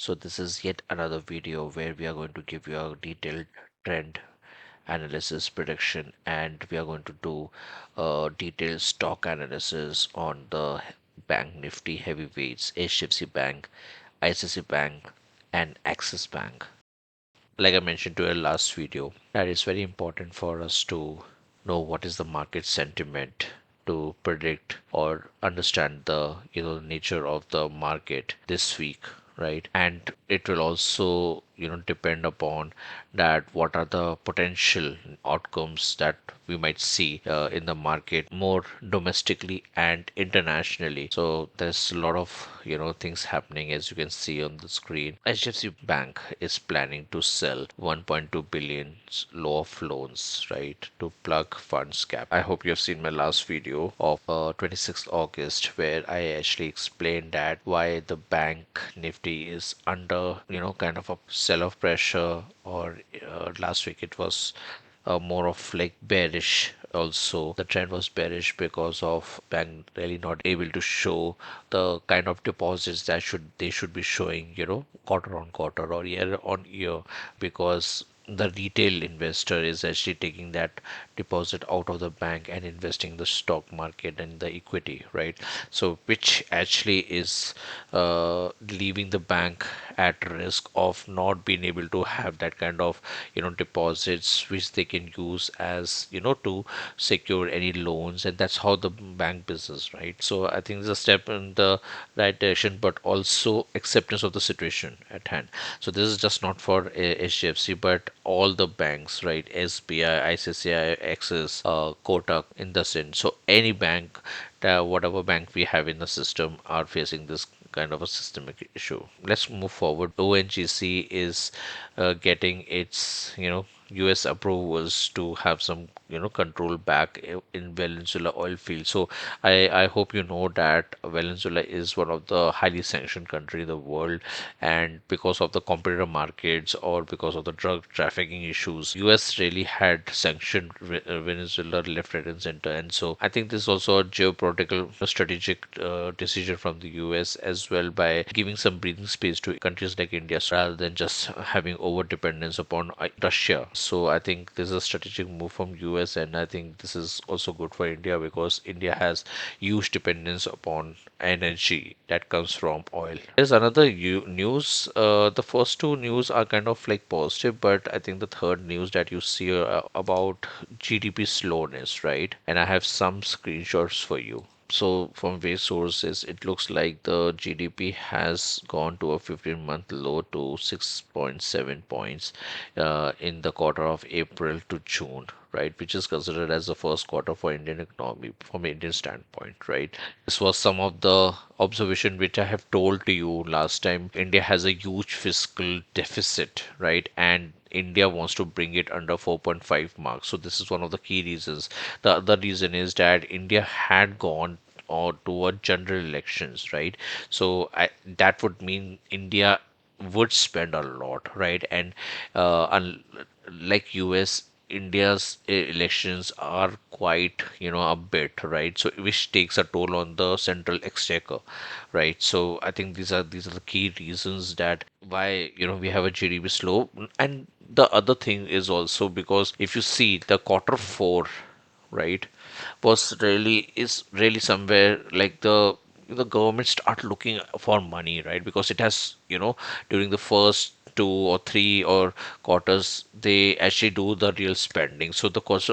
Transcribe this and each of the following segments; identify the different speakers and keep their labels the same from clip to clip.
Speaker 1: So this is yet another video where we are going to give you a detailed trend analysis prediction, and we are going to do a detailed stock analysis on the Bank Nifty heavyweights, HDFC Bank, ICICI Bank, and Axis Bank. Like I mentioned to your last video, that it's very important for us to know what is the market sentiment to predict or understand the nature of the market this week, right? And it will also depend upon that what are the potential outcomes that we might see in the market more domestically and internationally. So there's a lot of things happening, as you can see on the screen. HDFC Bank is planning to sell 1.2 billion law of loans, right, to plug funds gap. I hope you have seen my last video of 26th August, where I actually explained that why the bank Nifty is under kind of a sell off pressure, or last week it was more of like bearish. Also the trend was bearish because of bank really not able to show the kind of deposits that should be showing quarter on quarter or year on year, because the retail investor is actually taking that deposit out of the bank and investing in the stock market and the equity, right? So which actually is leaving the bank at risk of not being able to have that kind of deposits which they can use as to secure any loans, and that's how the bank business, right? So I think it's a step in the right direction, but also acceptance of the situation at hand. So this is just not for HDFC, but all the banks, right? SBI, ICICI, Axis, Kotak, in the sense. So any bank, whatever bank we have in the system, are facing this kind of a systemic issue. Let's move forward. ONGC is getting its US approvals to have some control back in Venezuela oil field. So I hope you know that Venezuela is one of the highly sanctioned country in the world, and because of the competitor markets or because of the drug trafficking issues, US really had sanctioned Venezuela left, right, and center. And so I think this is also a geopolitical strategic decision from the US as well, by giving some breathing space to countries like India rather than just having over dependence upon Russia. So I think this is a strategic move from US, and I think this is also good for India because India has huge dependence upon energy that comes from oil. There's another news. The first two news are kind of like positive, but I think the third news that you see about GDP slowness, right? And I have some screenshots for you. So from various sources, it looks like the GDP has gone to a 15-month low to 6.7 points in the quarter of April to June, right? Which is considered as the first quarter for Indian economy from Indian standpoint, right? This was some of the observation which I have told to you last time. India has a huge fiscal deficit, right? And India wants to bring it under 4.5 mark. So this is one of the key reasons. The other reason is that India had gone or toward general elections, right? So that would mean India would spend a lot, right? And like US, India's elections are quite, a bit, right? So which takes a toll on the central exchequer, right? So I think these are the key reasons that why we have a GDP slow. And the other thing is also because if you see the quarter four, right, is really somewhere like the government start looking for money, right? Because it has during the first 2 or 3 or quarters they actually do the real spending. So the cost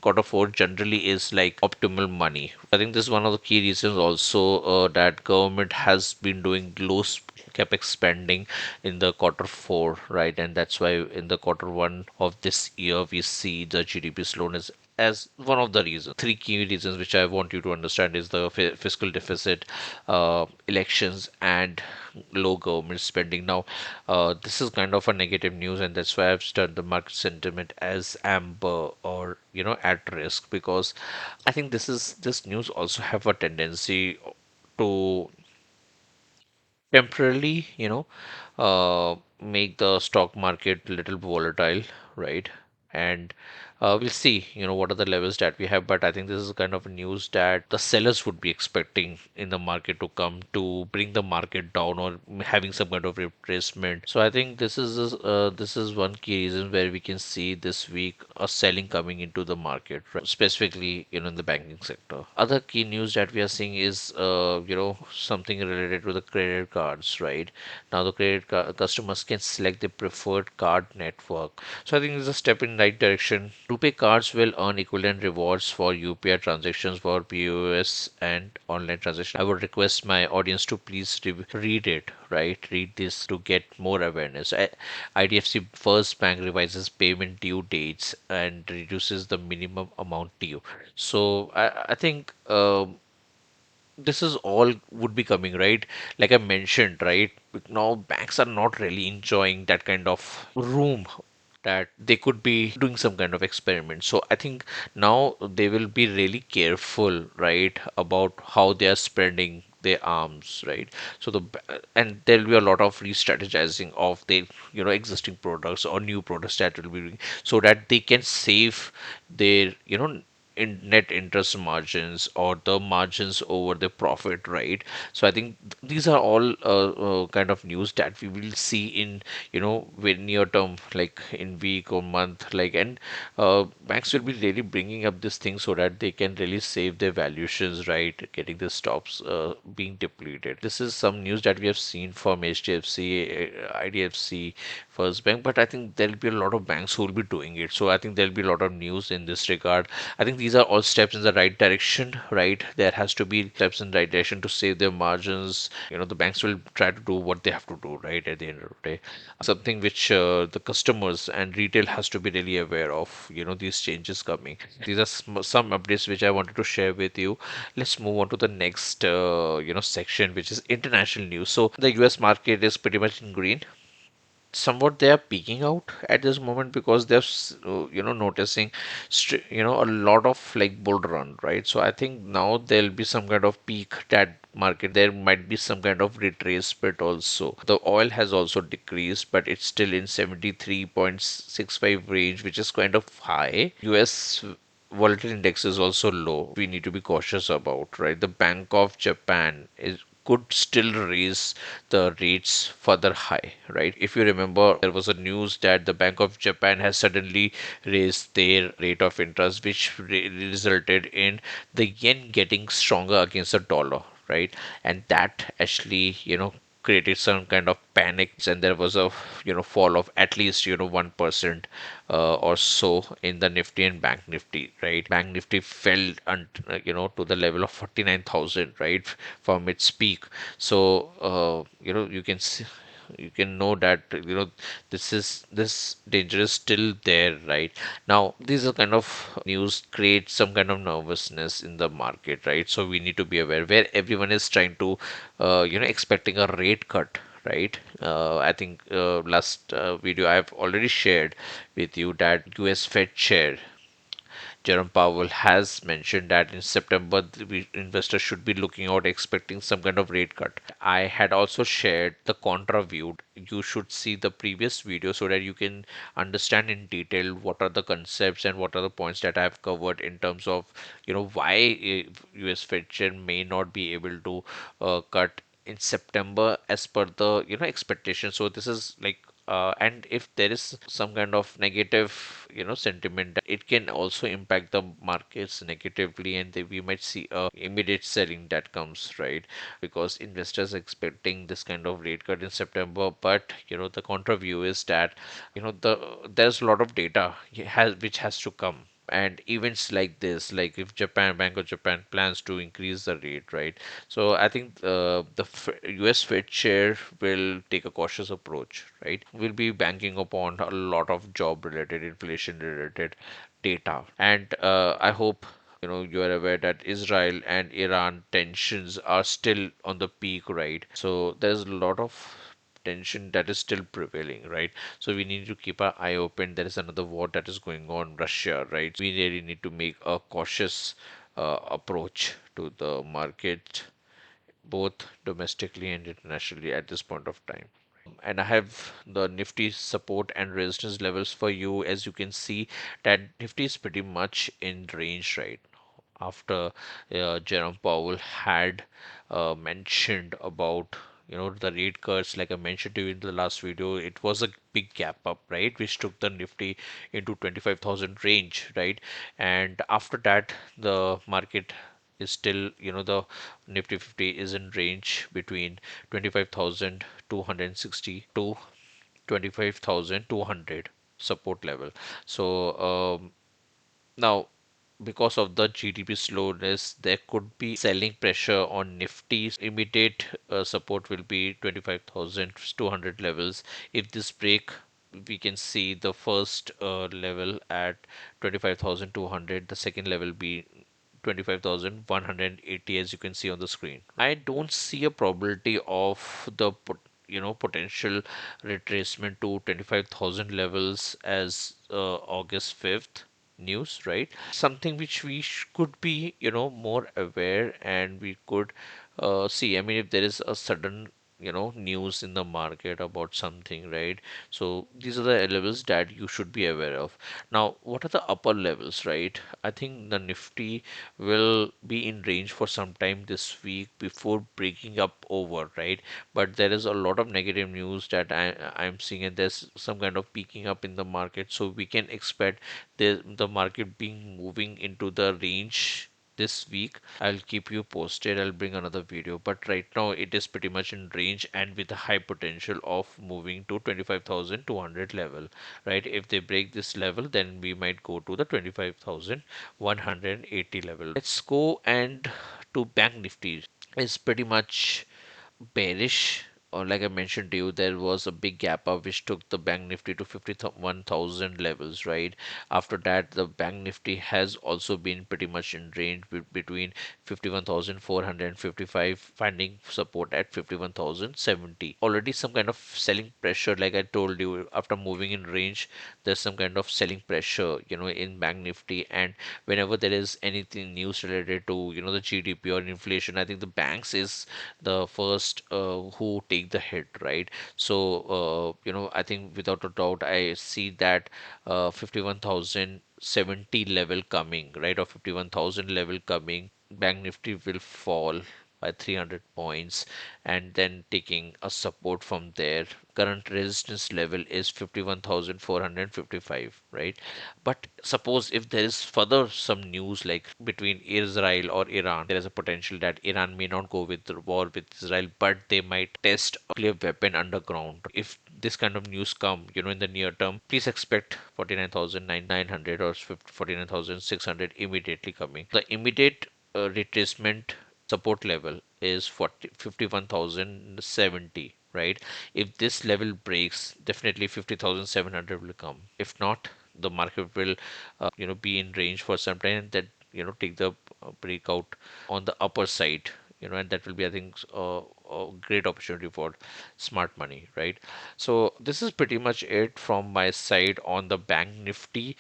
Speaker 1: quarter four generally is like optimal money. I think this is one of the key reasons also that government has been doing low capex spending in the quarter four, right? And that's why in the quarter one of this year we see the GDP slowness as one of the reasons. Three key reasons which I want you to understand is the fiscal deficit, elections, and low government spending. Now, this is kind of a negative news, and that's why I've studied the market sentiment as amber, or at risk, because I think this news also have a tendency to temporarily, make the stock market little volatile, right? And We'll see, what are the levels that we have, but I think this is kind of news that the sellers would be expecting in the market to come to bring the market down or having some kind of retracement. So I think this is one key reason where we can see this week a selling coming into the market, right? Specifically, in the banking sector. Other key news that we are seeing is, something related to the credit cards, right? Now the customers can select the preferred card network. So I think it's a step in right direction. RuPay cards will earn equivalent rewards for UPI transactions for POS and online transactions. I would request my audience to please read it, right? Read this to get more awareness. IDFC First Bank revises payment due dates and reduces the minimum amount due. So I think this is all would be coming, right? Like I mentioned, right? Now banks are not really enjoying that kind of room that they could be doing some kind of experiment. So I think now they will be really careful, right, about how they are spreading their arms, right? So and there will be a lot of re-strategizing of their existing products or new products that will be doing, so that they can save their in net interest margins or the margins over the profit, right? So I think these are all kind of news that we will see in very near term, like in week or month, like. And banks will be really bringing up this thing so that they can really save their valuations, right? Getting the stops being depleted. This is some news that we have seen from HDFC, IDFC, First Bank, but I think there'll be a lot of banks who will be doing it. So I think there'll be a lot of news in this regard. I think these are all steps in the right direction, right? There has to be steps in the right direction to save their margins. The banks will try to do what they have to do, right? At the end of the day, something which the customers and retail has to be really aware of. These changes coming. These are some updates which I wanted to share with you. Let's move on to the next, section, which is international news. So the US market is pretty much in green. Somewhat they are peaking out at this moment because they're noticing a lot of like bull run, right? So I think now there'll be some kind of peak that market. There might be some kind of retracement also. The oil has also decreased, but it's still in 73.65 range, which is kind of high. US volatile index is also low. We need to be cautious about, right? The Bank of Japan is could still raise the rates further high, right? If you remember, there was a news that the Bank of Japan has suddenly raised their rate of interest, which resulted in the yen getting stronger against the dollar, right? And that actually, created some kind of panic, and there was a fall of at least 1% or so in the Nifty and Bank Nifty, right? Bank Nifty fell to the level of 49,000, right, from its peak. So you can know that this danger is still there, right? Now these are kind of news create some kind of nervousness in the market, right? So we need to be aware where everyone is trying to expecting a rate cut, right? I think last video I have already shared with you that US Fed chair Jerome Powell has mentioned that in September, investors should be looking out, expecting some kind of rate cut. I had also shared the contra view. You should see the previous video so that you can understand in detail what are the concepts and what are the points that I have covered in terms of why US Fed chair may not be able to cut in September as per the expectation. So this is like and if there is some kind of negative sentiment, it can also impact the markets negatively, and we might see a immediate selling that comes, right? Because investors expecting this kind of rate cut in September, but the contra view is that there's a lot of data which has to come, and events like this, like if Bank of Japan plans to increase the rate, right? So I think US Fed chair will take a cautious approach, right? We'll be banking upon a lot of job related, inflation related data. And I hope you are aware that Israel and Iran tensions are still on the peak, right? So there's a lot of tension that is still prevailing, right? So we need to keep our eye open. There is another war that is going on, Russia, right? We really need to make a cautious approach to the market, both domestically and internationally at this point of time. And I have the Nifty support and resistance levels for you. As you can see, that Nifty is pretty much in range right after Jerome Powell had mentioned about the rate cuts. Like I mentioned to you in the last video, it was a big gap up, right, which took the Nifty into 25,000 range, right? And after that, the market is still, the Nifty 50 is in range between 25,260 to 25,200 support level. So now, because of the GDP slowness, there could be selling pressure on Nifty. Immediate support will be 25,200 levels. If this break, we can see the first level at 25,200, the second level be 25,180, as you can see on the screen. I don't see a probability of the potential retracement to 25,000 levels as August 5th news, right? Something which we could be, more aware, and we could see. I mean, if there is a sudden, news in the market about something, right? So these are the levels that you should be aware of. Now, what are the upper levels, right? I think the Nifty will be in range for some time this week before breaking up over, right? But there is a lot of negative news that I'm seeing, and there's some kind of peaking up in the market, so we can expect the market being moving into the range this week. I'll keep you posted. I'll bring another video, but right now it is pretty much in range and with a high potential of moving to 25,200 level, right? If they break this level, then we might go to the 25,180 level. Let's go and to Bank Nifty. Is pretty much bearish, or like I mentioned to you, there was a big gap up which took the Bank Nifty to 51,000 levels, right? After that, the Bank Nifty has also been pretty much in range between 51,455, finding support at 51,070. Already some kind of selling pressure, like I told you, after moving in range, there's some kind of selling pressure, in Bank Nifty. And whenever there is anything news related to, the GDP or inflation, I think the banks is the first who take the hit, right? So, I think without a doubt, I see that 51,070 level coming, right? Or 51,000 level coming. Bank Nifty will fall by 300 points and then taking a support from there. Current resistance level is 51,455, right? But suppose if there is further some news like between Israel or Iran, there is a potential that Iran may not go with the war with Israel, but they might test a nuclear weapon underground. If this kind of news come, in the near term, please expect 49,900 or 49,600 immediately coming. The immediate retracement support level is 51,070, right? If this level breaks, definitely 50,700 will come. If not, the market will be in range for some time, and that take the breakout on the upper side, and that will be, I think, a great opportunity for smart money, right? So this is pretty much it from my side on the Bank Nifty.